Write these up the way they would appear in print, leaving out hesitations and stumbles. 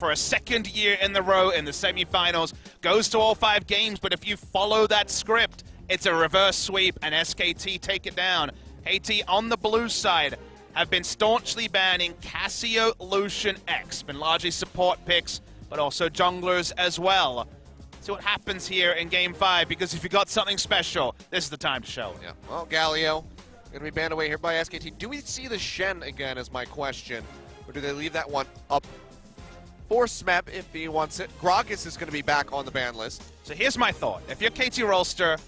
for a second year in the row in the semifinals, goes to all 5 games, but if you follow that script, it's a reverse sweep and SKT take it down. KT on the blue side have been staunchly banning Cassio, Lucian, X. Been largely support picks, but also junglers as well. See what happens here in Game 5, because if you got something special, this is the time to show it. Yeah. Well, Galio going to be banned away here by SKT. Do we see the Shen again is my question, or do they leave that one up for Smeb if he wants it? Gragas is going to be back on the ban list. So here's my thought. If you're KT Rolster,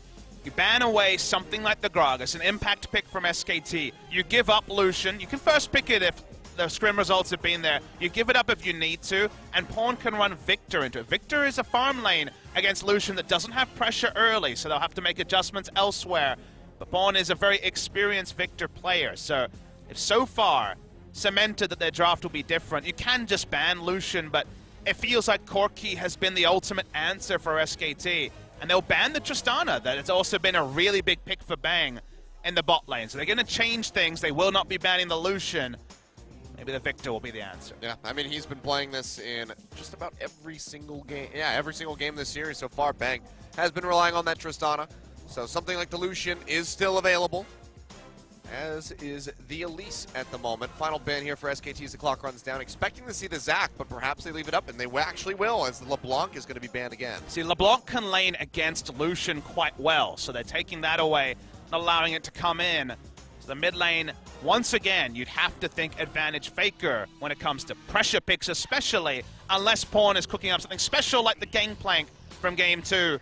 you ban away something like the Gragas, an impact pick from SKT. You give up Lucian. You can first pick it if the scrim results have been there. You give it up if you need to, and Pawn can run Victor into it. Victor is a farm lane against Lucian that doesn't have pressure early, so they'll have to make adjustments elsewhere. But Pawn is a very experienced Victor player, so if so far cemented that their draft will be different, you can just ban Lucian, but it feels like Corki has been the ultimate answer for SKT. And they'll ban the Tristana, that has also been a really big pick for Bang in the bot lane. So they're going to change things. They will not be banning the Lucian. Maybe the Victor will be the answer. Yeah, I mean, he's been playing this in just about every single game. Yeah, every single game this series so far. Bang has been relying on that Tristana. So something like the Lucian is still available, as is the Elise at the moment. Final ban here for SKT as the clock runs down. Expecting to see the Zac, but perhaps they leave it up, and they actually will, as the LeBlanc is going to be banned again. See, LeBlanc can lane against Lucian quite well, so they're taking that away, not allowing it to come in. So the mid lane, once again, you'd have to think advantage Faker when it comes to pressure picks, especially unless Pawn is cooking up something special like the Gangplank from Game 2.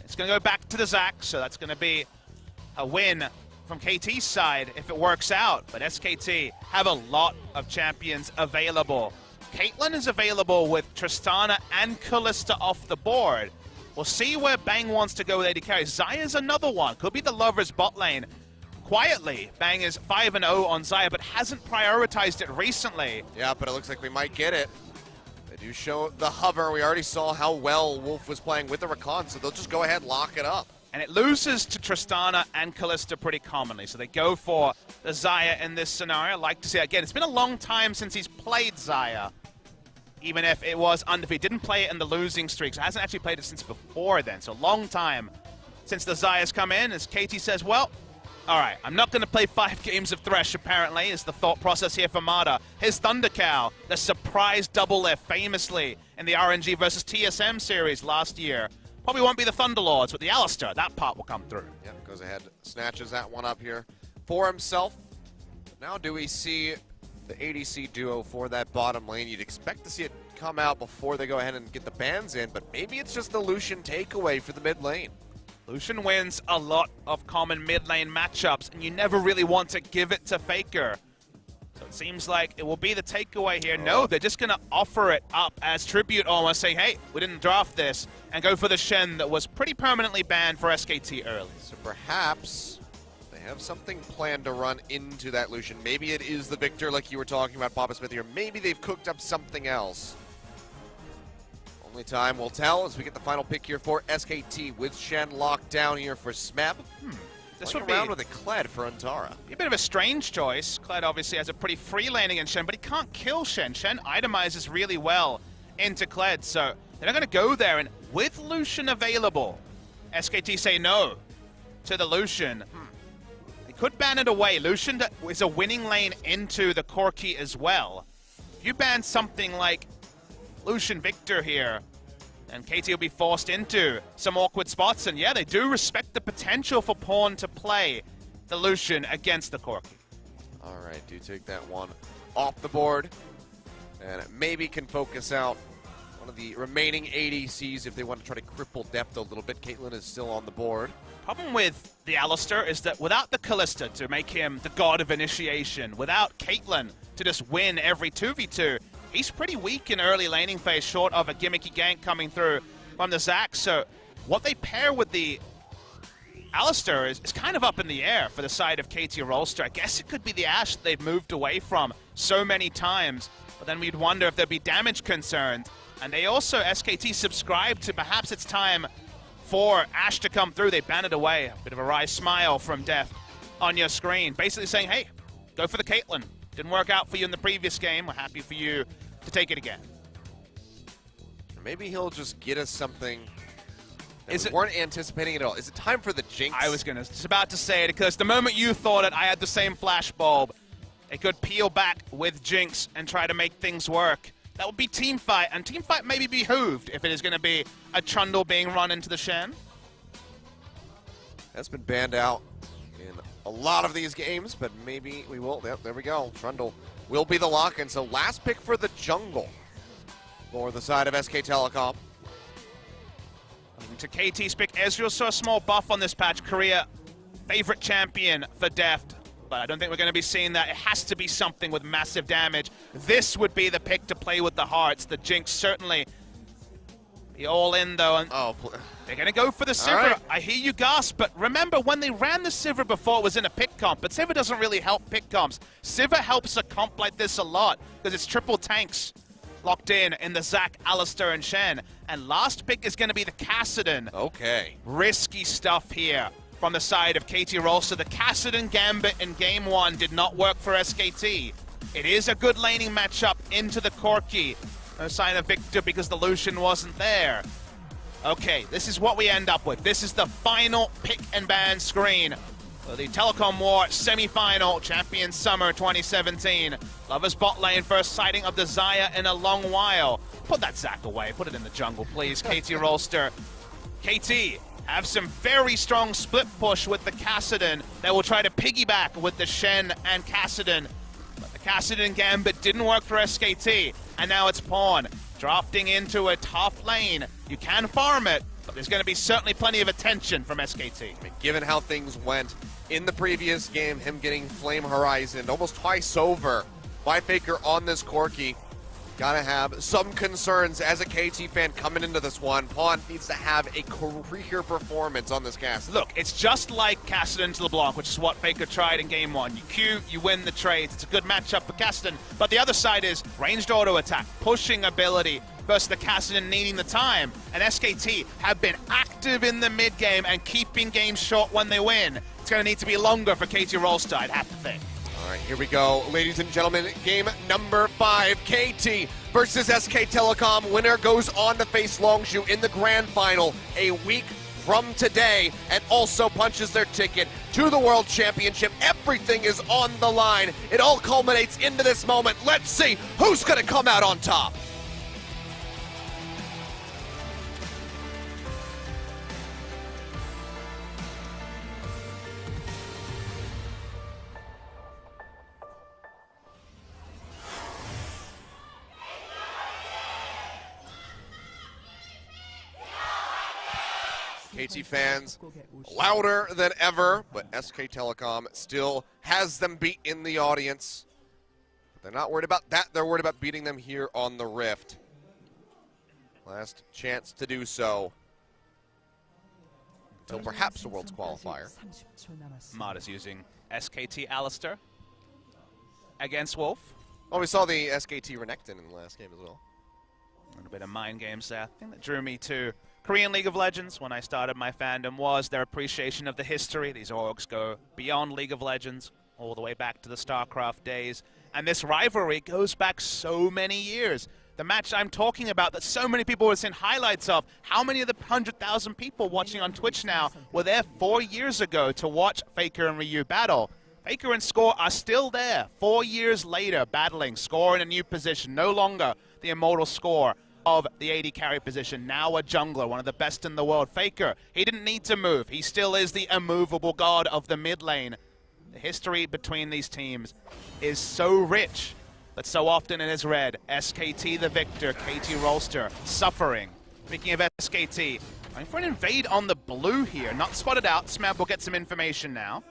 It's going to go back to the Zac, so that's going to be a win from KT's side if it works out. But SKT have a lot of champions available. Caitlyn is available with Tristana and Kalista off the board. We'll see where Bang wants to go with AD carry. Xayah's another one. Could be the Lovers bot lane. Quietly, Bang is 5-0 on Xayah, but hasn't prioritized it recently. Yeah, but it looks like we might get it. They do show the hover. We already saw how well Wolf was playing with the Rakan, so they'll just go ahead and lock it up. And it loses to Tristana and Kalista pretty commonly, so they go for the Xayah in this scenario. I like to see it again. It's been a long time since he's played Xayah, even if it was undefeated. Didn't play it in the losing streaks. Hasn't actually played it since before then, so long time since the Xayah's come in. As KT says, well, all right, I'm not going to play 5 games of Thresh, apparently, is the thought process here for Mata. His Thunder Cow, the surprise double lift famously in the RNG versus TSM series last year. Probably won't be the Thunderlords, but the Alistar, that part will come through. Yeah, goes ahead, snatches that one up here for himself. Now do we see the ADC duo for that bottom lane? You'd expect to see it come out before they go ahead and get the bans in, but maybe it's just the Lucian takeaway for the mid lane. Lucian wins a lot of common mid lane matchups, and you never really want to give it to Faker. So it seems like it will be the takeaway here. No, they're just going to offer it up as tribute, almost saying, hey, we didn't draft this, and go for the Shen that was pretty permanently banned for SKT early. So perhaps they have something planned to run into that Lucian. Maybe it is the Victor like you were talking about, Papa Smith here. Maybe they've cooked up something else. Only time will tell as we get the final pick here for SKT with Shen locked down here for Smeb. This would be around with a Kled for Antara. Be a bit of a strange choice. Kled obviously has a pretty free lane against Shen, but he can't kill Shen. Shen itemizes really well into Kled, so they're not going to go there. And with Lucian available, SKT say no to the Lucian. They could ban it away. Lucian is a winning lane into the Corki as well. If you ban something like Lucian Victor here, and KT will be forced into some awkward spots. And yeah, they do respect the potential for Pawn to play the Lucian against the Corki. All right, do take that one off the board. And maybe can focus out one of the remaining ADCs if they want to try to cripple depth a little bit. Caitlyn is still on the board. Problem with the Alistar is that without the Kalista to make him the god of initiation, without Caitlyn to just win every 2v2, he's pretty weak in early laning phase, short of a gimmicky gank coming through from the Zac. So what they pair with the Alistar is kind of up in the air for the side of KT Rolster. I guess it could be the Ashe that they've moved away from so many times, but then we'd wonder if there'd be damage concerns. And they also, SKT, subscribe to perhaps it's time for Ashe to come through. They ban it away. A bit of a wry smile from Death on your screen, basically saying, hey, go for the Caitlyn. Didn't work out for you in the previous game. We're happy for you to take it again. Maybe he'll just get us something Is we it, weren't anticipating it at all. Is it time for the Jinx? I was just about to say it, because the moment you thought it, I had the same flashbulb. It could peel back with Jinx and try to make things work. That would be Teamfight, and Teamfight may be behooved if it is going to be a Trundle being run into the Shen. That's been banned out in a lot of these games, but maybe we will. Yep, there we go. Trundle will be the lock, and so last pick for the jungle for the side of SK Telecom. To KT's pick, Ezreal saw a small buff on this patch. Korea, favorite champion for Deft, but I don't think we're going to be seeing that. It has to be something with massive damage. This would be the pick to play with the hearts. The Jinx certainly be all in, though. And they're going to go for the Sivir. Right. I hear you gasp, but remember, when they ran the Sivir before, it was in a pick comp, but Sivir doesn't really help pick comps. Sivir helps a comp like this a lot, because it's triple tanks locked in the Zac, Alistar, and Shen. And last pick is going to be the Kassadin. Okay. Risky stuff here from the side of KT Rolster. The Kassadin Gambit in Game 1 did not work for SKT. It is a good laning matchup into the Corki. No sign of Victor because the Lucian wasn't there. Okay, this is what we end up with. This is the final pick and ban screen. The Telecom War semi-final, Champion Summer 2017. Lovers bot lane, first sighting of the Xayah in a long while. Put that Zac away, put it in the jungle, please. KT Rolster. KT have some very strong split push with the Kassadin. They will try to piggyback with the Shen and Kassadin. But the Kassadin Gambit didn't work for SKT, and now it's Pawn. Drafting into a tough lane. You can farm it, but there's going to be certainly plenty of attention from SKT. I mean, given how things went in the previous game, him getting Flame Horizon almost twice over by Faker on this Corki, gotta have some concerns as a KT fan coming into this one. Pawn needs to have a career performance on this cast. Look, it's just like Kassadin to LeBlanc, which is what Faker tried in Game 1. You Q, you win the trades. It's a good matchup for Kassadin. But the other side is ranged auto attack, pushing ability versus the Kassadin needing the time. And SKT have been active in the mid game and keeping games short when they win. It's going to need to be longer for KT Rolster, I'd have to think. All right, here we go, ladies and gentlemen. Game number 5, KT versus SK Telecom. Winner goes on to face Longshu in the grand final a week from today, and also punches their ticket to the World Championship. Everything is on the line. It all culminates into this moment. Let's see who's going to come out on top. KT fans louder than ever, but SK Telecom still has them beat in the audience. They're not worried about that. They're worried about beating them here on the Rift. Last chance to do so until perhaps the World's Qualifier. Mod is using SKT Alistar against Wolf. Oh, we saw the SKT Renekton in the last game as well. A little bit of mind games there. I think that drew me to Korean League of Legends when I started my fandom was their appreciation of the history. These orgs go beyond League of Legends, all the way back to the StarCraft days. And this rivalry goes back so many years. The match I'm talking about that so many people were seeing highlights of, how many of the 100,000 people watching on Twitch now were there 4 years ago to watch Faker and Ryu battle? Faker and Score are still there 4 years later, battling. Score in a new position, no longer the immortal Score of the AD carry position, now a jungler, one of the best in the world. Faker, he didn't need to move. He still is the immovable god of the mid lane. The history between these teams is so rich, but so often it is red. SKT the victor, KT Rolster suffering. Speaking of SKT, going for an invade on the blue here. Not spotted out. Smab will get some information now.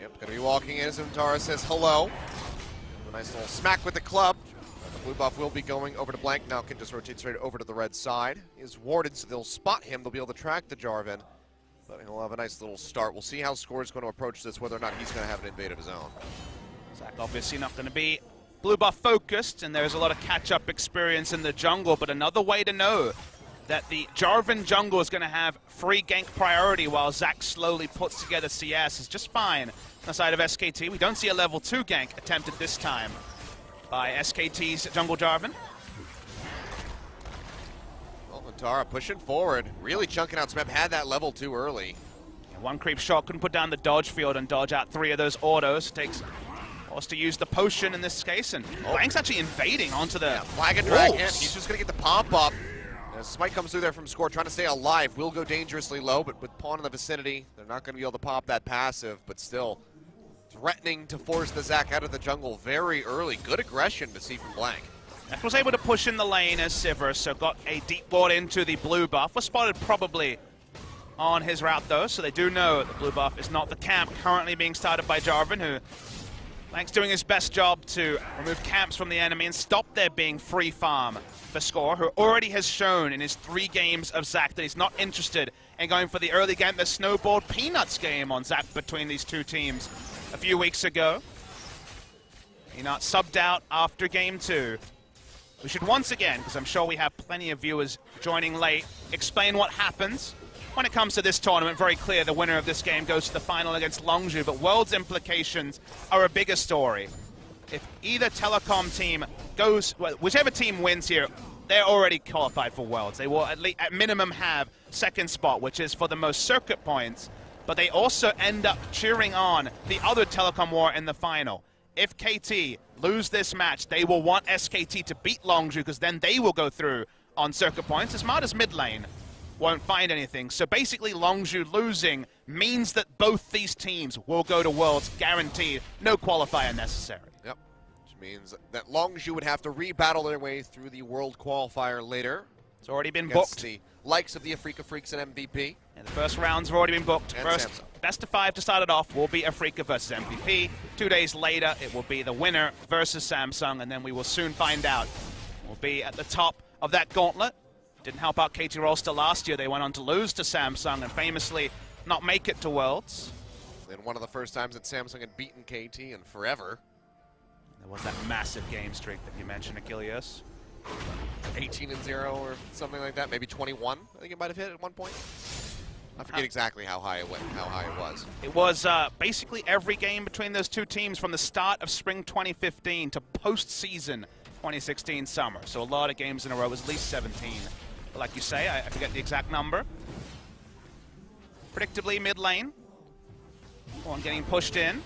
Yep, gonna be walking in as Tara says hello. A nice little smack with the club. Blue buff will be going over to Blank. Now can just rotate straight over to the red side. He is warded, so they'll spot him. They'll be able to track the Jarvan. But he'll have a nice little start. We'll see how Score is going to approach this, whether or not he's going to have an invade of his own. Zac obviously not going to be blue buff focused, and there's a lot of catch-up experience in the jungle, but another way to know that the Jarvan jungle is going to have free gank priority while Zac slowly puts together CS is just fine. On the side of SKT, we don't see a level 2 gank attempted this time by SKT's jungle Jarvan. Utara pushing forward, really chunking out. Smeb had that level too early. Yeah, one creep shot, couldn't put down the dodge field and dodge out 3 of those autos. Takes us to use the potion in this case, and Blank's actually invading onto the flag and drag in. He's just going to get the pump up. As Smite comes through there from Score, trying to stay alive. Will go dangerously low, but with Pawn in the vicinity, they're not going to be able to pop that passive, but still threatening to force the Zac out of the jungle very early. Good aggression to see from Blank. F was able to push in the lane as Sivir, so got a deep ward into the blue buff. Was spotted probably on his route though, so they do know the blue buff is not the camp currently being started by Jarvan, who Blank's doing his best job to remove camps from the enemy and stop there being free farm for Score, who already has shown in his 3 games of Zac that he's not interested in going for the early game. The snowballed Peanuts game on Zac between these 2 teams a few weeks ago. Peanuts subbed out after game 2. We should once again, because I'm sure we have plenty of viewers joining late, explain what happens when it comes to this tournament. Very clear, the winner of this game goes to the final against Longzhu, but Worlds implications are a bigger story. If either telecom team goes, well, whichever team wins here, they're already qualified for Worlds. They will at minimum have 2nd spot, which is for the most circuit points, but they also end up cheering on the other telecom war in the final. If KT lose this match, they will want SKT to beat Longzhu, because then they will go through on circuit points. As Marta's mid lane won't find anything. So basically Longzhu losing means that both these teams will go to Worlds, guaranteed. No qualifier necessary. Yep, which means that Longzhu would have to re-battle their way through the World Qualifier later. It's already been booked. The likes of the Afrika Freaks and MVP. And the first rounds have already been booked. And first Samsung. best of 5 to start it off will be Afrika versus MVP. 2 days later, it will be the winner versus Samsung, and then we will soon find out. We'll be at the top of that gauntlet. Didn't help out KT Rolster last year. They went on to lose to Samsung and famously not make it to Worlds. Then one of the first times that Samsung had beaten KT in forever. There was that massive game streak that you mentioned, Achilles. 18-0 or something like that, maybe 21. I think it might have hit at one point. I forget exactly how high it went, how high it was. It was basically every game between those 2 teams from the start of spring 2015 to postseason 2016 summer. So a lot of games in a row. It was at least 17. But like you say, I forget the exact number. Predictably mid lane. One getting pushed in.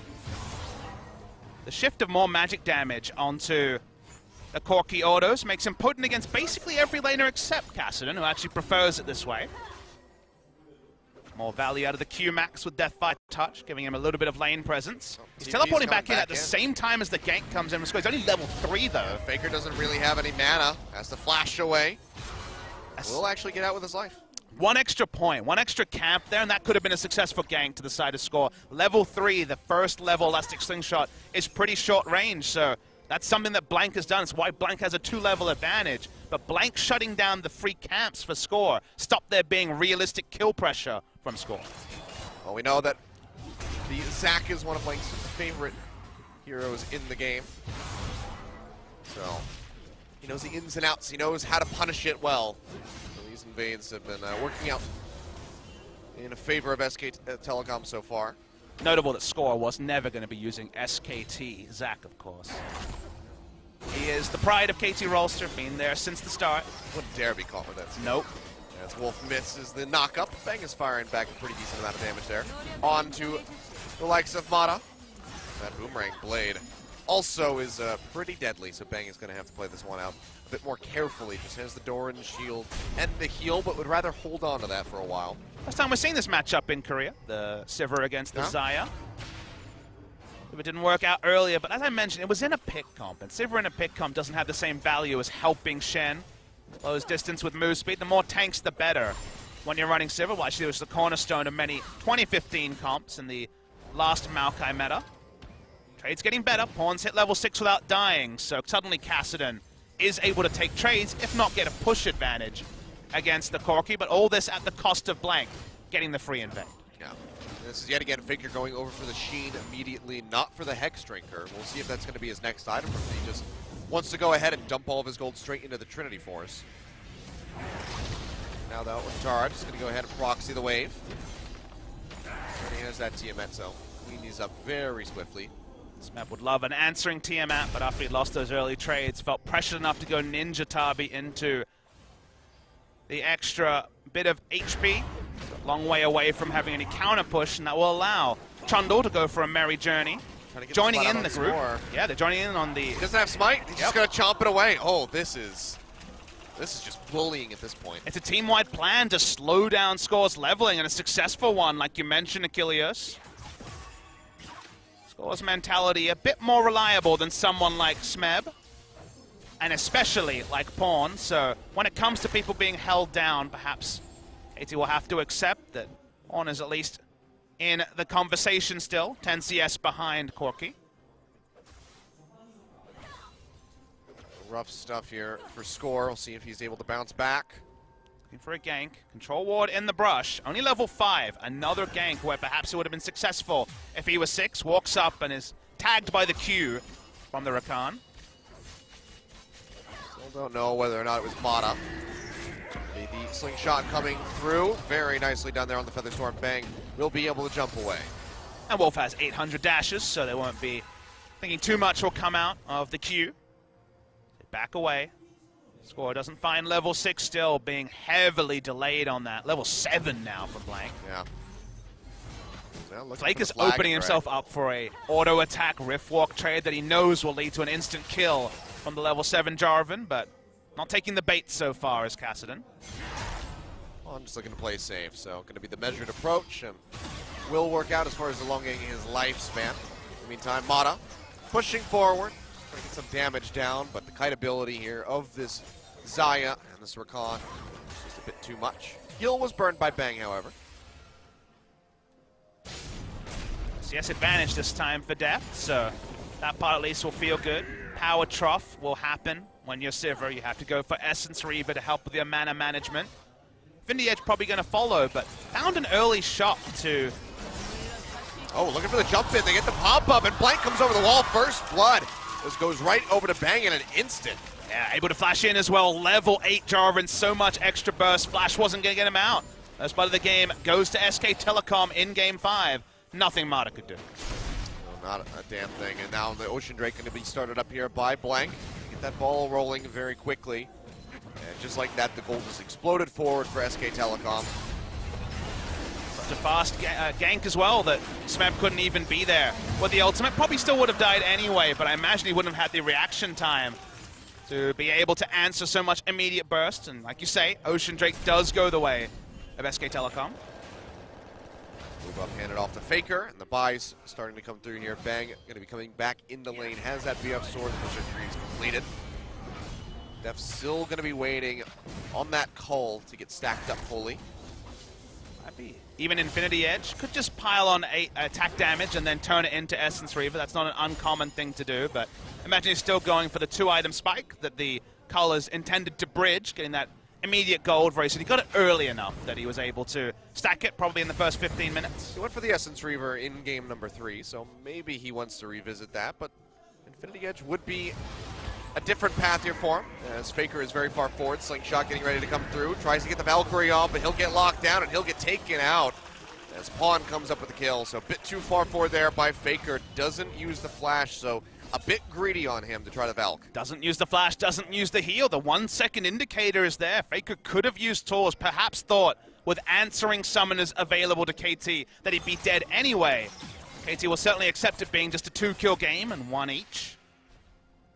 The shift of more magic damage onto the Corki autos makes him potent against basically every laner except Kassadin, who actually prefers it this way. More value out of the Q-Max with Deathfire Touch, giving him a little bit of lane presence. He's teleporting back in at the same time as the gank comes in. He's only level 3 though. Faker doesn't really have any mana, has to flash away. Will actually get out with his life. 1 extra point, 1 extra camp there, and that could have been a successful gank to the side of Score. Level 3, the first level Elastic Slingshot, is pretty short range, so that's something that Blank has done. It's why Blank has a 2-level advantage. But Blank shutting down the free camps for Score stopped there being realistic kill pressure from Score. Well, we know that the Zac is one of Blank's favorite heroes in the game. So he knows the ins and outs. He knows how to punish it well. So these invades have been working out in favor of SK Telecom so far. Notable that Score was never going to be using SKT Zac, of course. He is the pride of KT Rolster, been there since the start. Wouldn't dare be caught with that. Nope. As Wolf misses the knock-up, Bang is firing back a pretty decent amount of damage there. On to the likes of Mata. That Boomerang Blade also is pretty deadly, so Bang is going to have to play this one out a bit more carefully. Just has the door and the shield and the heal, but would rather hold on to that for a while. First time we're seeing this matchup in Korea, the Sivir against the Xayah. If it didn't work out earlier, but as I mentioned, it was in a pick comp, and Sivir in a pick comp doesn't have the same value as helping Shen. Close distance with move speed, the more tanks the better when you're running Sivir. Well, actually, it was the cornerstone of many 2015 comps in the last Maokai meta. Trade's getting better, pawns hit level 6 without dying, so suddenly Kassadin is able to take trades, if not get a push advantage against the Corki, but all this at the cost of Blank getting the free invade. Yeah. This is yet again Figure going over for the Sheen immediately, not for the Hex Drinker. We'll see if that's going to be his next item from him. He just wants to go ahead and dump all of his gold straight into the Trinity Force. Now though, Utara just going to go ahead and proxy the wave. And he has that Tiamat, so clean these up very swiftly. Smeb would love an answering Tiamat, but after he lost those early trades, felt pressured enough to go Ninja Tabi into the extra bit of HP. Long way away from having any counter push, and that will allow Trundle to go for a merry journey. Joining in the group. Yeah, they're joining in on the... He doesn't have smite. He's just going to chomp it away. Oh, this is just bullying at this point. It's a team-wide plan to slow down Scores leveling, and a successful one, like you mentioned, Achilles. Scores mentality a bit more reliable than someone like Smeb, and especially like Pawn. So when it comes to people being held down, perhaps KT will have to accept that Pawn is at least in the conversation still. 10 CS behind Corki. Rough stuff here for Score. We'll see if he's able to bounce back. Looking for a gank. Control ward in the brush. Only level 5. Another gank where perhaps it would have been successful if he was 6. Walks up and is tagged by the Q from the Rakan. Still don't know whether or not it was Mata. The slingshot coming through. Very nicely done there on the Featherstorm. Bang will be able to jump away. And Wolf has 800 dashes, so they won't be thinking too much will come out of the Q. Back away. Score doesn't find level 6 still, being heavily delayed on that. Level 7 now for Blank. Yeah. Well, Flake is opening himself up for a auto-attack Riftwalk trade that he knows will lead to an instant kill from the level 7 Jarvan, but not taking the bait so far is Kassadin. Well, I'm just looking to play safe, so going to be the measured approach, and will work out as far as elongating his lifespan. In the meantime, Mata pushing forward, trying to get some damage down, but the kite ability here of this Xayah and this Rakan is just a bit too much. Heal was burned by Bang, however. CS advantage this time for Death, so that part at least will feel good. Power Trough will happen when you're Sivir. You have to go for Essence Reaver to help with your mana management. Infinity Edge probably going to follow, but found an early shot to... Oh, looking for the jump in. They get the pop-up, and Blank comes over the wall. First blood. This goes right over to Bang in an instant. Yeah, able to flash in as well. Level 8 Jarvan, so much extra burst. Flash wasn't going to get him out. First blood of the game goes to SK Telecom in Game 5. Nothing Mata could do. No, not a damn thing. And now the Ocean Drake going to be started up here by Blank. Get that ball rolling very quickly. And just like that, the goal just exploded forward for SK Telecom. Such a fast gank as well that Smeb couldn't even be there. With the ultimate, probably still would have died anyway, but I imagine he wouldn't have had the reaction time to be able to answer so much immediate burst. And like you say, Ocean Drake does go the way of SK Telecom. Move up, hand it off to Faker, and the buys starting to come through here. Bang going to be coming back into lane, has that BF sword, which is completed. Def's still going to be waiting on that call to get stacked up fully. Even Infinity Edge could just pile on attack damage and then turn it into Essence Reaver. That's not an uncommon thing to do, but imagine he's still going for the 2-item spike that the colors intended to bridge, getting that immediate gold race. And he got it early enough that he was able to stack it probably in the first 15 minutes. He went for the Essence Reaver in game number 3, so maybe he wants to revisit that, but Infinity Edge would be a different path here for him, as Faker is very far forward. Slingshot getting ready to come through. Tries to get the Valkyrie off, but he'll get locked down and he'll get taken out as Pawn comes up with the kill. So a bit too far forward there by Faker. Doesn't use the flash, so a bit greedy on him to try to Valk. Doesn't use the flash, doesn't use the heal. The 1 second indicator is there. Faker could have used Tors, perhaps thought with answering summoners available to KT that he'd be dead anyway. KT will certainly accept it being just a 2-kill game and 1 each.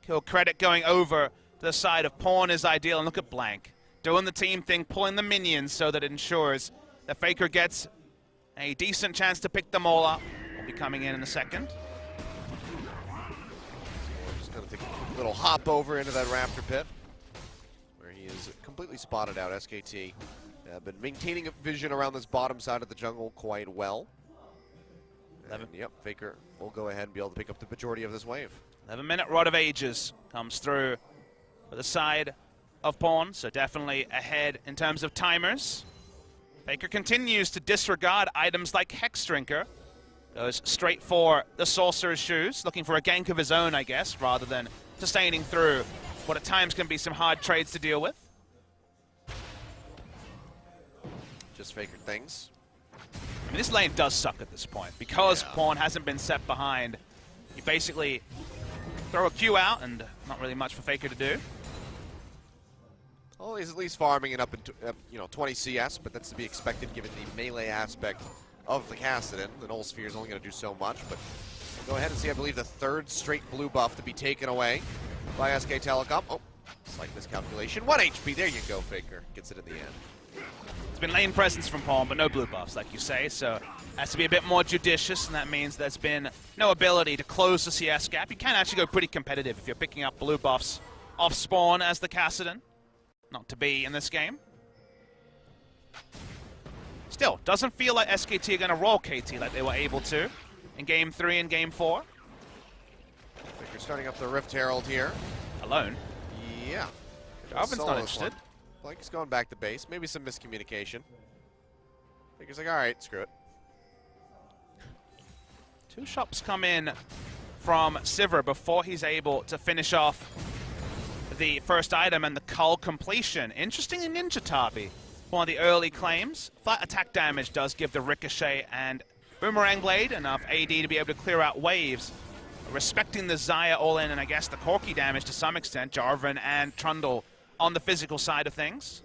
Kill credit going over to the side of Pawn is ideal. And look at Blank doing the team thing, pulling the minions so that it ensures that Faker gets a decent chance to pick them all up. We'll be coming in a second. We're just going to take a quick little hop over into that Raptor pit where he is completely spotted out. SKT been maintaining a vision around this bottom side of the jungle quite well. And, yep, Faker will go ahead and be able to pick up the majority of this wave. 11-minute Rod of Ages comes through for the side of Pawn, so definitely ahead in terms of timers. Faker continues to disregard items like Hex Drinker. Goes straight for the Sorcerer's Shoes, looking for a gank of his own, I guess, rather than sustaining through what at times can be some hard trades to deal with. Just Faker things. I mean, this lane does suck at this point. Because Pawn hasn't been set behind, you basically throw a Q out and not really much for Faker to do. Well, he's at least farming it up into 20 CS, but that's to be expected given the melee aspect of the Kassadin. The Null Sphere is only going to do so much, but go ahead and see, I believe, the third straight blue buff to be taken away by SK Telecom. Oh, slight miscalculation. 1 HP, there you go, Faker. Gets it in the end. It's been lane presence from Pawn, but no blue buffs, like you say, so has to be a bit more judicious, and that means there's been no ability to close the CS gap. You can actually go pretty competitive if you're picking up blue buffs off spawn as the Kassadin. Not to be in this game. Still, doesn't feel like SKT are going to roll KT like they were able to in Game 3 and Game 4. Faker starting up the Rift Herald here. Alone. Yeah. Jarvan's not interested. Blake's going back to base. Maybe some miscommunication. Faker's like, all right, screw it. 2 shops come in from Sivir before he's able to finish off the first item and the cull completion. Interesting in Ninja Tabi. One of the early claims. Flat attack damage does give the Ricochet and Boomerang Blade enough AD to be able to clear out waves. Respecting the Xayah all-in and I guess the Corki damage to some extent, Jarvan and Trundle on the physical side of things.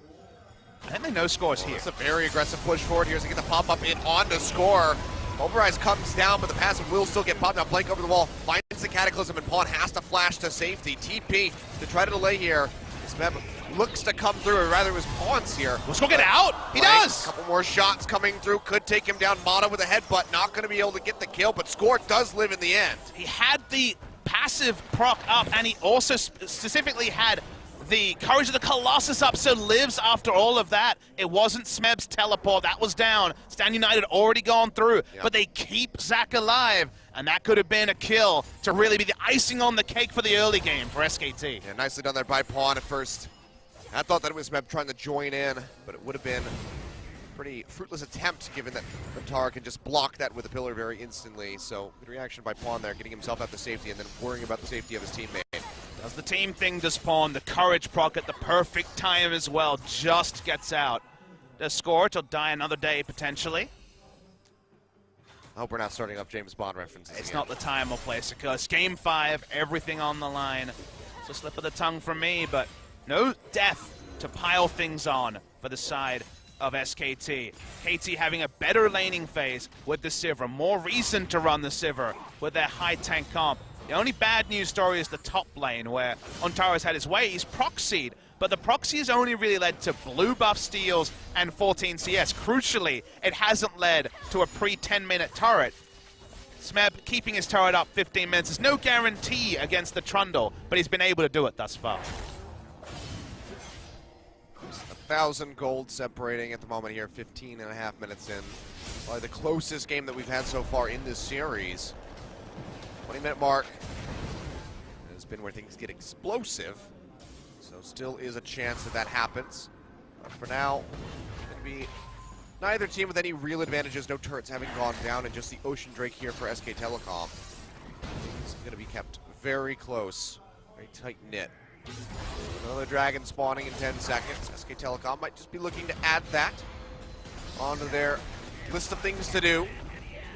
I think they know scores here. It's a very aggressive push forward here as they get the pop-up in on to score. Pulverize comes down, but the passive will still get popped out. Blake over the wall, finds the Cataclysm, and Pawn has to flash to safety. TP to try to delay here. Smeb looks to come through, or rather it was Pawn's here. Let's go get out! He Blake, does! A couple more shots coming through, could take him down. Mata with a headbutt, not going to be able to get the kill, but Score does live in the end. He had the passive proc up, and he also specifically had the Courage of the Colossus up, so lives after all of that. It wasn't Smeb's teleport, that was down. Stand United already gone through, but they keep Zac alive, and that could have been a kill to really be the icing on the cake for the early game for SKT. Yeah, nicely done there by Pawn at first. I thought that it was Smeb trying to join in, but it would have been a pretty fruitless attempt given that Riptara can just block that with a pillar very instantly. So good reaction by Pawn there, getting himself out to safety and then worrying about the safety of his teammate. Does the team thing to Spawn, the Courage proc at the perfect time as well, just gets out. Does Score, he'll die another day potentially. I hope we're not starting up James Bond references It's again. not the time or place, because Game 5, everything on the line. It's a slip of the tongue from me, but no death to pile things on for the side of SKT. KT having a better laning phase with the Sivir, more reason to run the Sivir with their high tank comp. The only bad news story is the top lane, where Ontaro's had his way. He's proxied, but the proxy has only really led to blue buff steals and 14 CS. Crucially, it hasn't led to a pre-10-minute turret. Smeb keeping his turret up 15 minutes is no guarantee against the Trundle, but he's been able to do it thus far. 1,000 gold separating at the moment here, 15.5 minutes in. Probably the closest game that we've had so far in this series. 20-minute mark has been where things get explosive, so still is a chance that that happens. But for now, it's going to be neither team with any real advantages, no turrets having gone down, and just the Ocean Drake here for SK Telecom. It's going to be kept very close, very tight-knit. Another dragon spawning in 10 seconds. SK Telecom might just be looking to add that onto their list of things to do.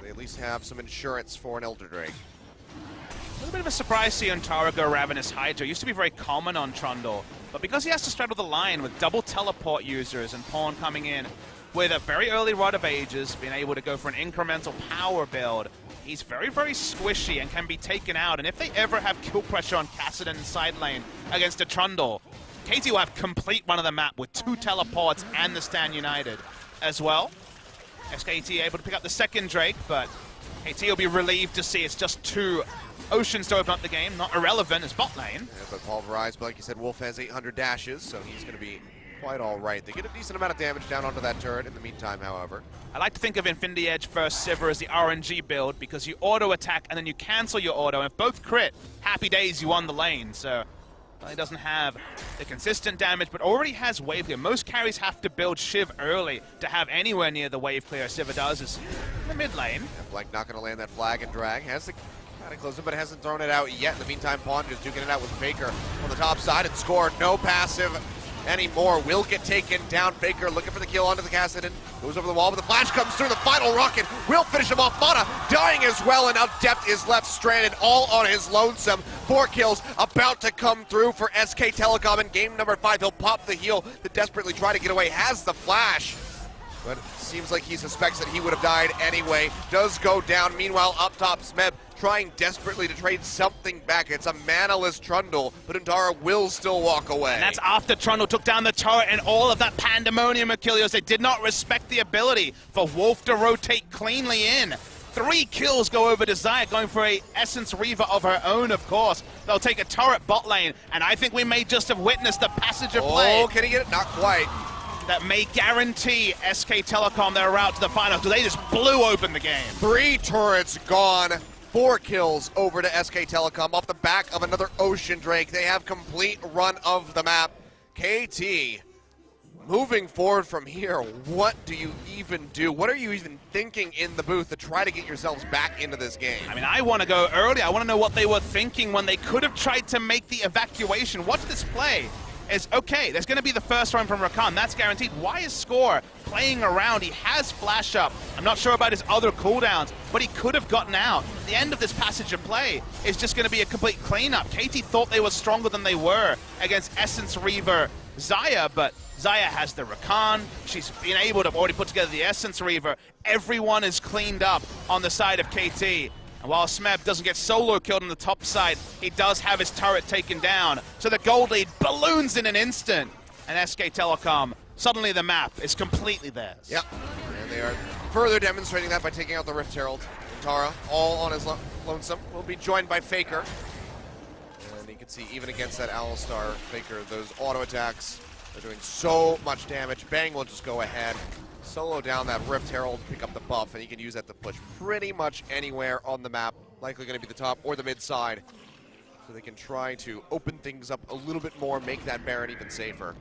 They at least have some insurance for an Elder Drake. A little bit of a surprise to see Ontara go Ravenous Hydra. Used to be very common on Trundle, but because he has to straddle the line with double teleport users and Pawn coming in with a very early Rod of Ages, being able to go for an incremental power build, he's very, very squishy and can be taken out. And if they ever have kill pressure on Kassadin in side lane against a Trundle, KT will have complete run of the map with 2 teleports and the Stand United as well. SKT able to pick up the second Drake, but KT will be relieved to see it's just 2 Oceans to open up the game. Not irrelevant as bot lane. Yeah, but Pulverized, but like you said, Wolf has 800 dashes, so he's going to be quite all right. They get a decent amount of damage down onto that turret in the meantime, however. I like to think of Infinity Edge versus Sivir as the RNG build, because you auto-attack and then you cancel your auto, and if both crit, happy days, you won the lane. So he doesn't have the consistent damage, but already has wave clear. Most carries have to build Shiv early to have anywhere near the wave clear Sivir does is in the mid lane. And Blank not going to land that flag and drag. Has the Cataclysm, but hasn't thrown it out yet. In the meantime, Pawn just duking it out with Faker on the top side and Score. No passive anymore. Will get taken down. Faker looking for the kill onto the Kassadin. Goes over the wall, but the flash comes through. The final rocket will finish him off. Mata dying as well, and now Depth is left stranded all on his lonesome. 4 kills about to come through for SK Telecom in game number 5. He'll pop the heal to desperately try to get away, has the flash. But it seems like he suspects that he would have died anyway. Does go down. Meanwhile, up top, Smeb trying desperately to trade something back. It's a manaless Trundle, but Undara will still walk away. And that's after Trundle took down the turret and all of that pandemonium, Achilles. They did not respect the ability for Wolf to rotate cleanly in. 3 kills go over to Xayah, going for a Essence Reaver of her own, of course. They'll take a turret bot lane, and I think we may just have witnessed the passage of play. Oh, can he get it? Not quite. That may guarantee SK Telecom their route to the finals, because they just blew open the game. 3 turrets gone. 4 kills over to SK Telecom off the back of another Ocean Drake. They have complete run of the map. KT, moving forward from here, what do you even do? What are you even thinking in the booth to try to get yourselves back into this game? I mean, I want to go early. I want to know what they were thinking when they could have tried to make the evacuation. Watch this play. Is okay, there's going to be the first run from Rakan. That's guaranteed. Why is Score playing around? He has flash up. I'm not sure about his other cooldowns, but he could have gotten out. The end of this passage of play is just going to be a complete cleanup. KT thought they were stronger than they were against Essence Reaver Xayah, but Xayah has the Rakan. She's been able to already put together the Essence Reaver. Everyone is cleaned up on the side of KT. And while Smeb doesn't get solo killed on the top side, he does have his turret taken down. So the gold lead balloons in an instant. And SK Telecom, suddenly the map is completely theirs. Yep, and they are further demonstrating that by taking out the Rift Herald. Tara, all on his lonesome, will be joined by Faker. And you can see even against that Alistar Faker, those auto attacks, they're doing so much damage. Bang will just go ahead, solo down that Rift Herald, pick up the buff, and he can use that to push pretty much anywhere on the map. Likely going to be the top or the mid side. So they can try to open things up a little bit more, make that Baron even safer.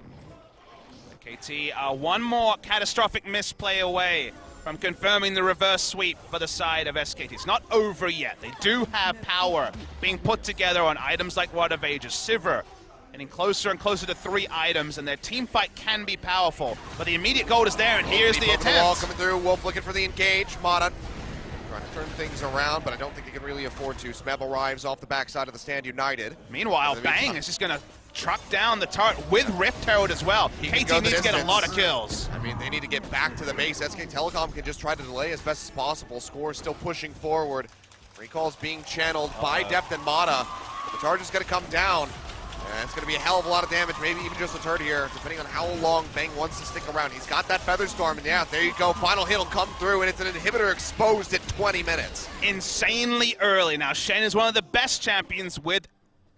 KT are one more catastrophic misplay away from confirming the reverse sweep for the side of SKT. It's not over yet. They do have power being put together on items like Rod of Ages. Sivir getting closer and closer to 3 items, and their team fight can be powerful. But the immediate goal is there, and here's the attempt. Wall coming through. Wolf looking for the engage. Mata trying to turn things around, but I don't think they can really afford to. Smeb arrives off the backside of the stand united. Meanwhile, Bang is just going to truck down the turret with Rift Herald as well. KT needs to get a lot of kills. I mean, they need to get back to the base. SK Telecom can just try to delay as best as possible. Score still pushing forward. Recall's being channeled by Depth and Mata. The charge is going to come down. And it's going to be a hell of a lot of damage, maybe even just a turret here, depending on how long Bang wants to stick around. He's got that Featherstorm, and yeah, there you go. Final hit will come through, and it's an inhibitor exposed at 20 minutes. Insanely early. Now, Shen is one of the best champions with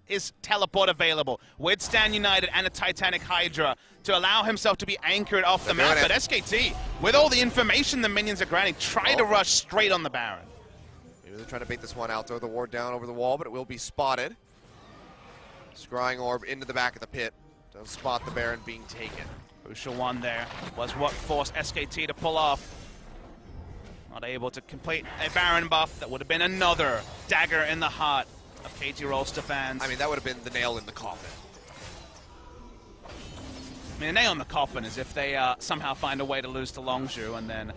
his teleport available, with Stan United and a Titanic Hydra, to allow himself to be anchored off the map. But SKT, with all the information the minions are granting, try to rush straight on the Baron. Maybe they're trying to bait this one out, throw the ward down over the wall, but it will be spotted. Scrying Orb into the back of the pit. Don't spot the Baron being taken. Crucial one there was what forced SKT to pull off. Not able to complete a Baron buff. That would have been another dagger in the heart of KT Rolster fans. I mean, that would have been the nail in the coffin. I mean, the nail in the coffin is if they somehow find a way to lose to Longzhu, and then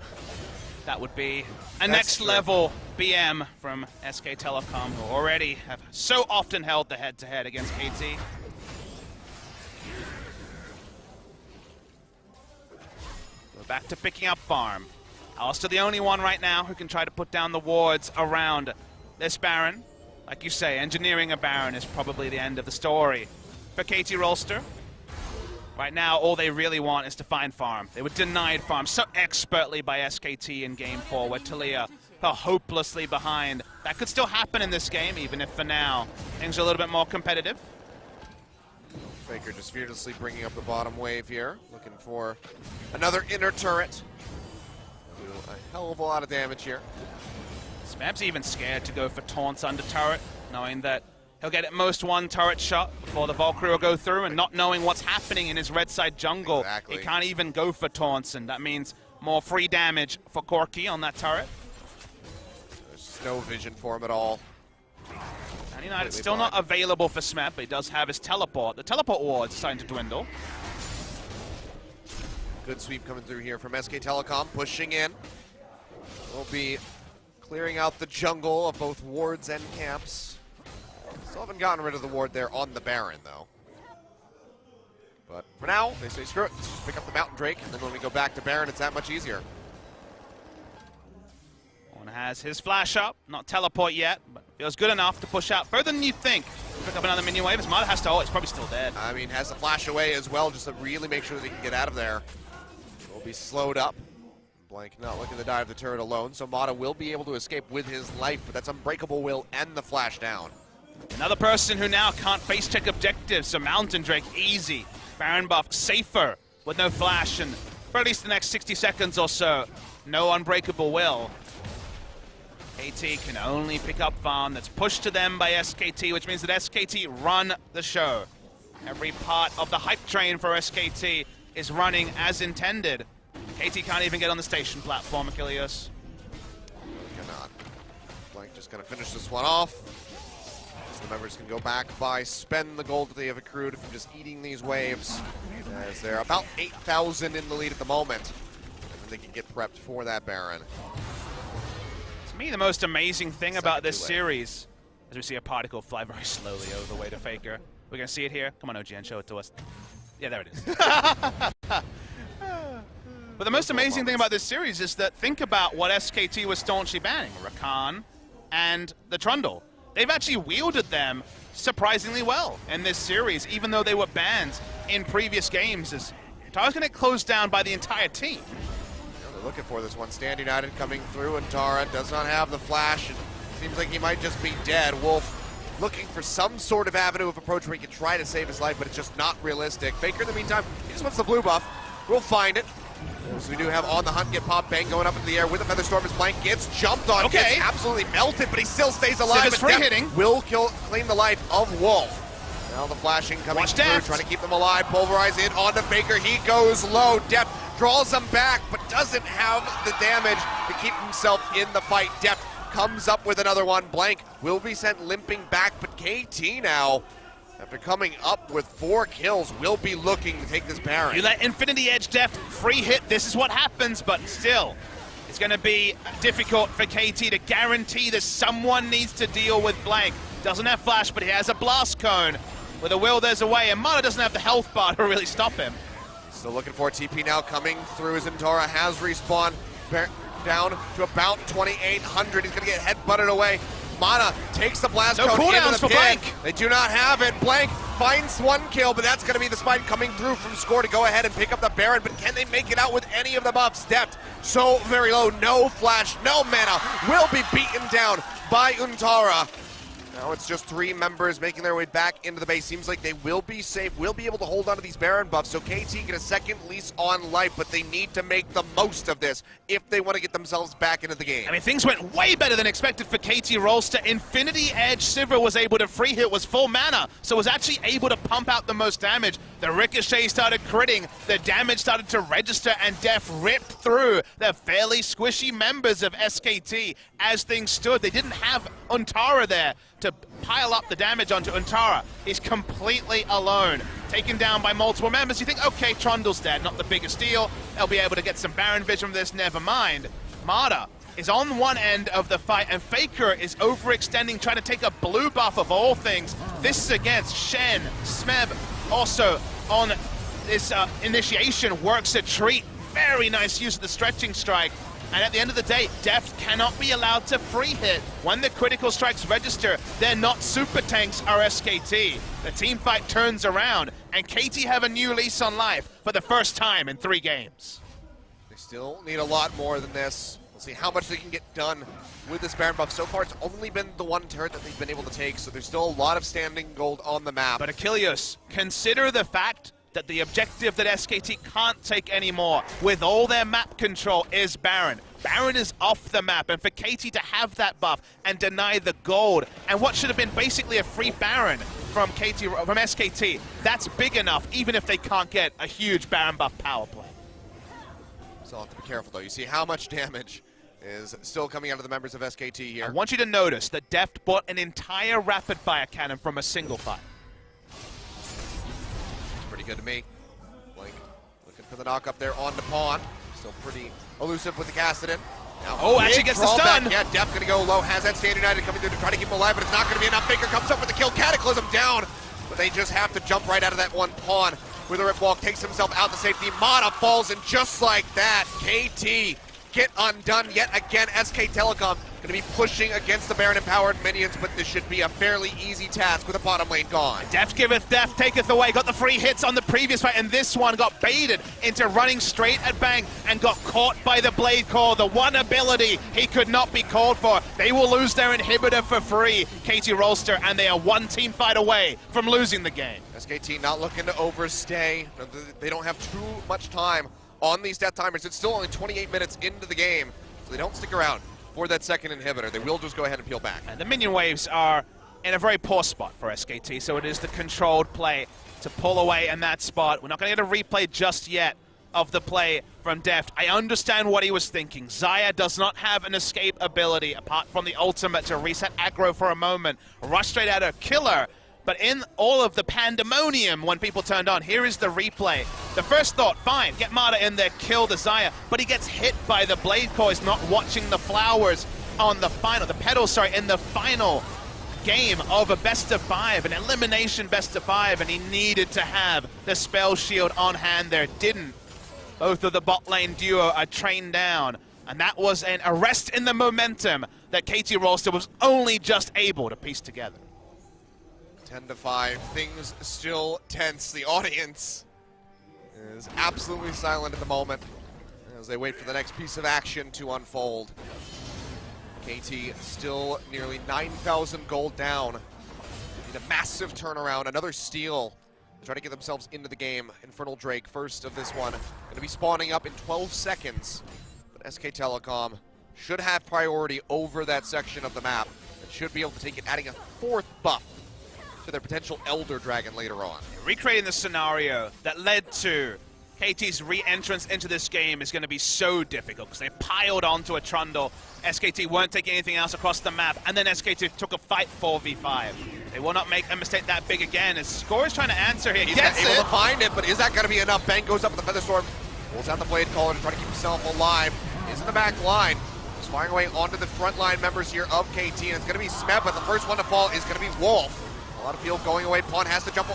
that would be a next level BM from SK Telecom, who already have so often held the head-to-head against KT. We're back to picking up farm. Alistar the only one right now who can try to put down the wards around this Baron. Like you say, engineering a Baron is probably the end of the story for KT Rolster. Right now, all they really want is to find farm. They were denied farm so expertly by SKT in Game 4, where Taliyah fell hopelessly behind. That could still happen in this game, even if for now things are a little bit more competitive. Faker just fearlessly bringing up the bottom wave here, looking for another inner turret. Do a hell of a lot of damage here. Smeb's even scared to go for taunts under turret, knowing that he'll get at most 1 turret shot before the Valkyrie will go through, and not knowing what's happening in his red side jungle. Exactly. He can't even go for taunts, and that means more free damage for Corki on that turret. There's no vision for him at all. And United still not available for Smeb, but he does have his teleport. The teleport ward's starting to dwindle. Good sweep coming through here from SK Telecom, pushing in. We'll be clearing out the jungle of both wards and camps. Still haven't gotten rid of the ward there on the Baron, though. But for now, they say, screw it, let's just pick up the Mountain Drake, and then when we go back to Baron, it's that much easier. One has his flash up, not teleport yet, but feels good enough to push out further than you think. Pick up another minion wave. His Mata has to ult, he's probably still dead. I mean, has the flash away as well, just to really make sure that he can get out of there. Will be slowed up. Blank not looking to die of the turret alone, so Mata will be able to escape with his life, but that's Unbreakable Will and the flash down. Another person who now can't face check objectives, so Mountain Drake easy. Baron buff safer with no flash, and for at least the next 60 seconds or so, no Unbreakable Will. KT can only pick up farm that's pushed to them by SKT, which means that SKT run the show. Every part of the hype train for SKT is running as intended. KT can't even get on the station platform, Achilles. Cannot. Blank just gonna finish this one off. So the members can go back by, spend the gold that they have accrued from just eating these waves, as they're about 8,000 in the lead at the moment. And then they can get prepped for that Baron. To me, the most amazing thing about this series is we see a particle fly very slowly over the way to Faker. We're gonna see it here. Come on, OGN, show it to us. Yeah, there it is. But the most amazing thing about this series is that think about what SKT was staunchly banning. Rakan and the Trundle. They've actually wielded them surprisingly well in this series, even though they were banned in previous games. As Tara's going to get closed down by the entire team. They're looking for this one. Stand United coming through, and Tara does not have the flash. It seems like he might just be dead. Wolf looking for some sort of avenue of approach where he can try to save his life, but it's just not realistic. Faker, in the meantime, he just wants the blue buff. We'll find it. So we do have on the hunt, get pop bang going up into the air with a Featherstorm as Blank gets jumped on, gets absolutely melted, but he still stays alive. Civ is free hitting. Will claim the life of Wolf. Now the flashing coming through, trying to keep them alive. Pulverize in onto Faker, he goes low. Deft draws him back, but doesn't have the damage to keep himself in the fight. Deft comes up with another one. Blank will be sent limping back, but KT now, after coming up with 4 kills, will be looking to take this Baron. You let Infinity Edge Deft free hit, this is what happens, but still, it's going to be difficult for KT to guarantee that someone needs to deal with Blank. Doesn't have flash, but he has a blast cone. With a will, there's a way, and Mata doesn't have the health bar to really stop him. Still looking for a TP now coming through as Intara has respawned down to about 2,800. He's going to get headbutted away. Mana takes the blast cone into the for pit. Blank. They do not have it. Blank finds 1 kill, but that's going to be the spine coming through from Score to go ahead and pick up the Baron. But can they make it out with any of the buffs? Deft so very low, no flash, no mana, will be beaten down by Untara. Now it's just 3 members making their way back into the base. Seems like they will be safe, will be able to hold on to these Baron buffs. So KT get a second lease on life, but they need to make the most of this if they want to get themselves back into the game. I mean, things went way better than expected for KT Rolster. Infinity Edge Sivir was able to free hit, was full mana, so was actually able to pump out the most damage. The Ricochet started critting, the damage started to register, and Def ripped through the fairly squishy members of SKT as things stood. They didn't have Untara there to pile up the damage onto Untara. He's completely alone, taken down by multiple members. You think, okay, Trundle's dead, not the biggest deal. They'll be able to get some Baron vision from this, never mind. Mata is on one end of the fight, and Faker is overextending, trying to take a blue buff of all things. This is against Shen. Smeb also on this initiation works a treat. Very nice use of the stretching strike. And at the end of the day, Deft cannot be allowed to free hit. When the critical strikes register, they're not super tanks, are SKT. The team fight turns around, and KT have a new lease on life for the first time in 3 games. They still need a lot more than this. We'll see how much they can get done with this Baron buff. So far, it's only been the 1 turret that they've been able to take, so there's still a lot of standing gold on the map. But Achilles, consider the fact that the objective that SKT can't take anymore with all their map control is Baron. Baron is off the map, and for KT to have that buff and deny the gold, and what should have been basically a free Baron from SKT, that's big enough, even if they can't get a huge Baron buff power play. So I'll have to be careful, though. You see how much damage is still coming out of the members of SKT here. I want you to notice that Deft bought an entire rapid-fire cannon from a single fire. Pretty good to me. Blank looking for the knock up there on the pawn. Still pretty elusive with the Cassidon. Oh, actually gets the stun. Yeah, Def gonna go low, has that Stand United coming through to try to keep him alive, but it's not gonna be enough. Faker comes up with the kill, Cataclysm down, but they just have to jump right out of that one pawn. With a rip walk, takes himself out to safety. Mata falls, and just like that, KT get undone yet again. SK Telecom going to be pushing against the Baron empowered minions, but this should be a fairly easy task with the bottom lane gone. Death giveth, death taketh away. Got the free hits on the previous fight, and this one got baited into running straight at Bang and got caught by the Blade Core. The one ability he could not be called for. They will lose their inhibitor for free, KT Rolster, and they are one team fight away from losing the game. SKT not looking to overstay. They don't have too much time on these death timers. It's still only 28 minutes into the game, so they don't stick around for that second inhibitor. They will just go ahead and peel back. And the minion waves are in a very poor spot for SKT, so it is the controlled play to pull away in that spot. We're not going to get a replay just yet of the play from Deft. I understand what he was thinking. Xayah does not have an escape ability apart from the ultimate to reset aggro for a moment, rush straight at her, kill her. But in all of the pandemonium when people turned on, here is the replay. The first thought, fine, get Mata in there, kill the Xayah, but he gets hit by the Blade Core. He's not watching the flowers on the final, the petals, sorry, in the final game of a best of 5, an elimination best of 5, and he needed to have the spell shield on hand there. Didn't. Both of the bot lane duo are trained down, and that was an arrest in the momentum that KT Rolster was only just able to piece together. 10-5, things still tense. The audience is absolutely silent at the moment as they wait for the next piece of action to unfold. KT still nearly 9,000 gold down. Need a massive turnaround, another steal to try to get themselves into the game. Infernal Drake, first of this one, going to be spawning up in 12 seconds. But SK Telecom should have priority over that section of the map and should be able to take it, adding a 4th buff to their potential Elder Dragon later on. Recreating the scenario that led to KT's re-entrance into this game is going to be so difficult because they piled onto a Trundle. SKT weren't taking anything else across the map, and then SKT took a fight 4v5. They will not make a mistake that big again, as Score is trying to answer here. He's able to find it, but is that going to be enough? Bang goes up with the Featherstorm, pulls out the Blade Caller to try to keep himself alive. Is in the back line. He's firing away onto the front line members here of KT, and it's going to be Smet, but the first one to fall is going to be Wolf. A lot of field going away. Pawn has to jump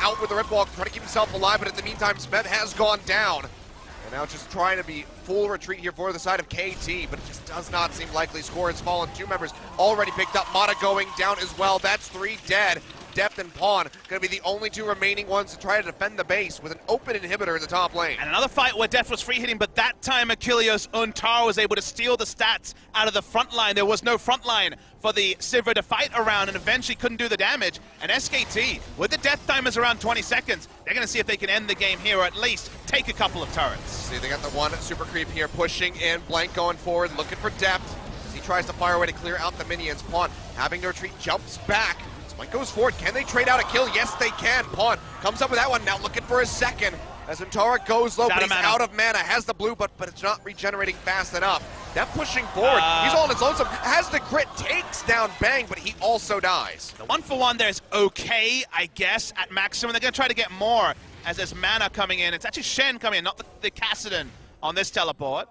out with the rip walk, try to keep himself alive, but in the meantime, Smet has gone down. And now just trying to be full retreat here for the side of KT, but it just does not seem likely. Score has fallen. 2 members already picked up. Mata going down as well. That's 3 dead. Deft and Pawn going to be the only 2 remaining ones to try to defend the base with an open inhibitor in the top lane. And another fight where Deft was free hitting, but that time Achilleos Untar was able to steal the stats out of the front line. There was no front line for the Sivir to fight around and eventually couldn't do the damage. And SKT, with the death timers around 20 seconds, they're going to see if they can end the game here or at least take a couple of turrets. See, they got the one super creep here pushing in. Blank going forward, looking for Deft as he tries to fire away to clear out the minions. Pawn having to retreat, jumps back. Spike goes forward. Can they trade out a kill? Yes, they can. Pawn comes up with that one. Now looking for a second as Untara goes low, but he's out of mana. Has the blue, but it's not regenerating fast enough. That pushing forward. He's all on his lonesome. Has the crit, takes down Bang, but he also dies. The 1-for-1 there is okay, I guess, at maximum. They're going to try to get more as there's mana coming in. It's actually Shen coming in, not the Kassadin on this teleport.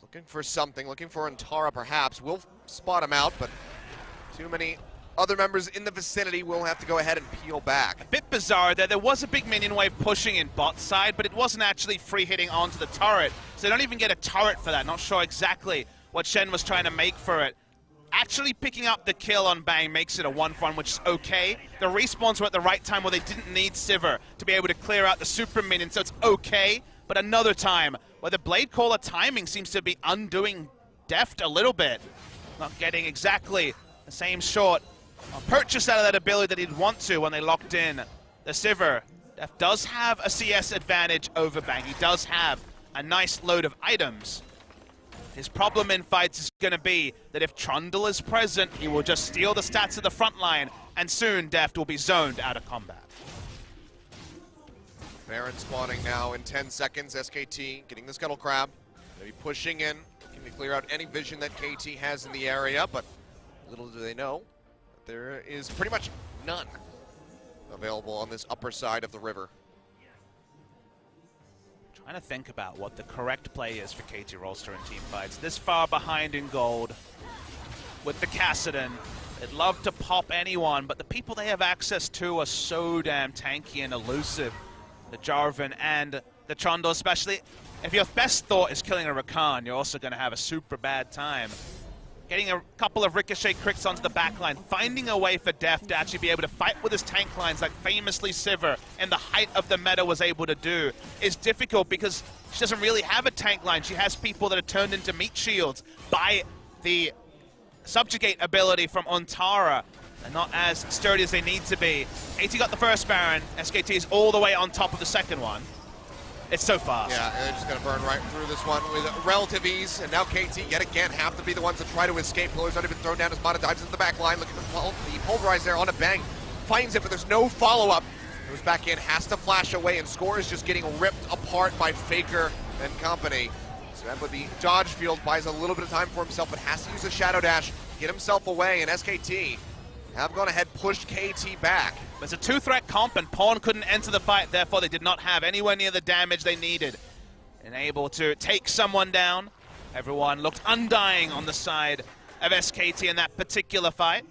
Looking for something. Looking for Untara, perhaps. We'll spot him out, but too many other members in the vicinity will have to go ahead and peel back. A bit bizarre there. There was a big minion wave pushing in bot side, but it wasn't actually free hitting onto the turret. So they don't even get a turret for that. Not sure exactly what Shen was trying to make for it. Actually picking up the kill on Bang makes it a 1-for-1, which is okay. The respawns were at the right time where they didn't need Sivir to be able to clear out the super minion, so it's okay. But another time where the Blade Caller timing seems to be undoing Deft a little bit. Not getting exactly the same short purchase out of that ability that he'd want to when they locked in the Sivir. Deft does have a CS advantage over Bang. He does have a nice load of items. His problem in fights is going to be that if Trundle is present, he will just steal the stats of the front line, and soon Deft will be zoned out of combat. Baron spawning now in 10 seconds. SKT getting the Scuttle Crab. They'll be pushing in, looking to clear out any vision that KT has in the area, but little do they know, there is pretty much none available on this upper side of the river. Trying to think about what the correct play is for KT Rolster in team fights. This far behind in gold with the Kassadin. They'd love to pop anyone, but the people they have access to are so damn tanky and elusive. The Jarvan and the Trundle, especially. If your best thought is killing a Rakan, you're also going to have a super bad time. Getting a couple of ricochet crits onto the backline, finding a way for Def to actually be able to fight with his tank lines like famously Sivir in the height of the meta was able to do is difficult because she doesn't really have a tank line. She has people that are turned into meat shields by the subjugate ability from Ontara. They're not as sturdy as they need to be. AT got the first Baron. SKT is all the way on top of the second one. It's so fast. Yeah, and they're just going to burn right through this one with relative ease. And now KT, yet again, have to be the ones that try to escape. Pillar's already been thrown down as Mata dives into the back line. Looking for the pulverize there on a bang. Finds it, but there's no follow-up. Goes back in, has to flash away, and Score is just getting ripped apart by Faker and company. Smeb with the dodge field buys a little bit of time for himself, but has to use a Shadow Dash, get himself away, and SKT have gone ahead, pushed KT back. There's a two-threat comp, and Pawn couldn't enter the fight, therefore they did not have anywhere near the damage they needed. And able to take someone down. Everyone looked undying on the side of SKT in that particular fight.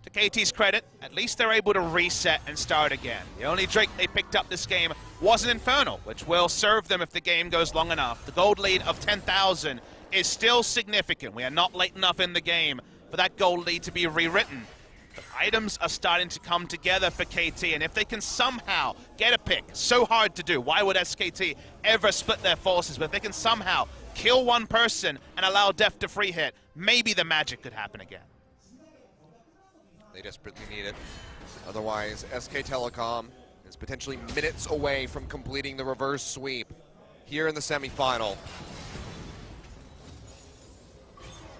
To KT's credit, at least they're able to reset and start again. The only Drake they picked up this game was an Infernal, which will serve them if the game goes long enough. The gold lead of 10,000 is still significant. We are not late enough in the game for that gold lead to be rewritten. But items are starting to come together for KT, and if they can somehow get a pick, so hard to do. Why would SKT ever split their forces? But if they can somehow kill one person and allow Def to free hit, maybe the magic could happen again. They desperately need it. Otherwise, SK Telecom is potentially minutes away from completing the reverse sweep here in the semifinal.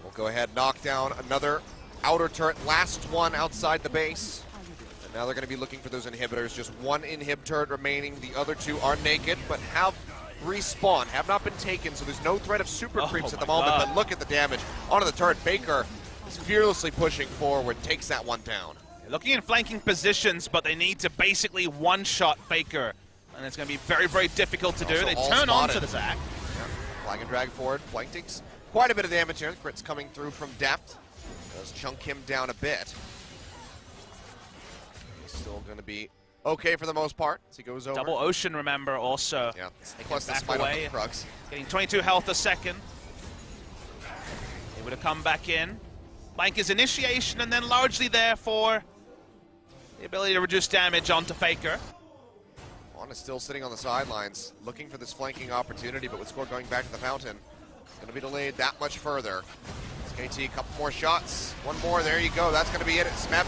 We'll go ahead, knock down another outer turret, last one outside the base. And now they're going to be looking for those inhibitors. Just one inhib turret remaining. The other two are naked, but have respawned, have not been taken, so there's no threat of super creeps at the moment. But look at the damage onto the turret. Faker is fearlessly pushing forward, takes that one down. They're looking in flanking positions, but they need to basically one-shot Faker. And it's going to be very, very difficult to do. They turn on to the Zac. Yeah. Flag and drag forward. Flank takes quite a bit of damage here. The crit's coming through from depth. Does chunk him down a bit. He's still going to be okay for the most part as he goes over. Double Ocean, remember, also. Yeah, plus the spite on the Krugs. Getting 22 health a second. Able to come back in. Blank is initiation and then largely there for the ability to reduce damage onto Faker. Juan is still sitting on the sidelines, looking for this flanking opportunity, but with Score going back to the fountain, going to be delayed that much further. KT, a couple more shots. One more, there you go. That's going to be it. Smeb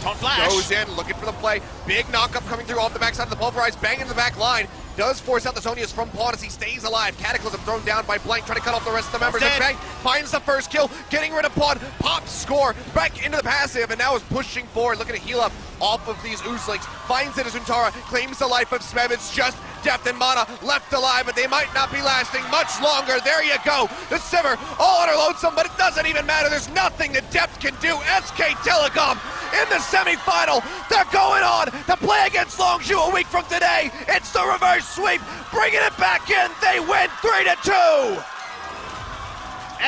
goes in, looking for the play. Big knock-up coming through off the backside of the pulverize, bang into the back line. Does force out the Zonias from Pawn as he stays alive. Cataclysm thrown down by Blank, trying to cut off the rest of the members. And Bang finds the first kill, getting rid of Pawn, pops Score, back into the passive, and now is pushing forward, looking to heal up off of these Oozlings. Finds it as Untara, claims the life of Smeb. It's just Deft and Mana left alive, but they might not be lasting much longer. There you go. The Sivir all on her lonesome, but it doesn't even matter. There's nothing that Deft can do. SK Telecom in the semifinal. They're going on to play against Longzhu a week from today. It's the reverse sweep, bringing it back in. They win 3-2.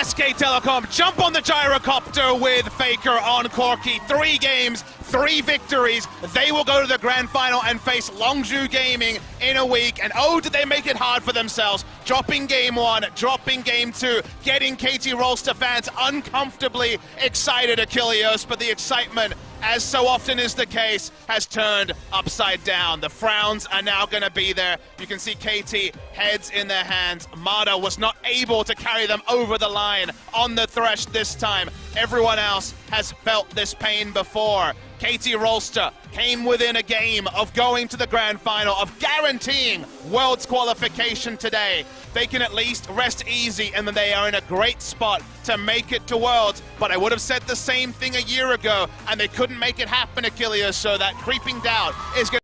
SK Telecom jump on the gyrocopter with Faker on Corki. 3 games, 3 victories. They will go to the grand final and face Longzhu Gaming in a week. And oh, did they make it hard for themselves. Dropping game 1, dropping game 2, getting KT Rolster fans uncomfortably excited, Achilles. But the excitement, as so often is the case, has turned upside down. The frowns are now going to be there. You can see KT heads in their hands. Mada was not able to carry them over the line on the thresh this time. Everyone else has felt this pain before. KT Rolster came within a game of going to the grand final, of guaranteeing Worlds qualification today. They can at least rest easy, and then they are in a great spot to make it to Worlds. But I would have said the same thing a year ago, and they couldn't make it happen, Achilles, so that creeping doubt is going to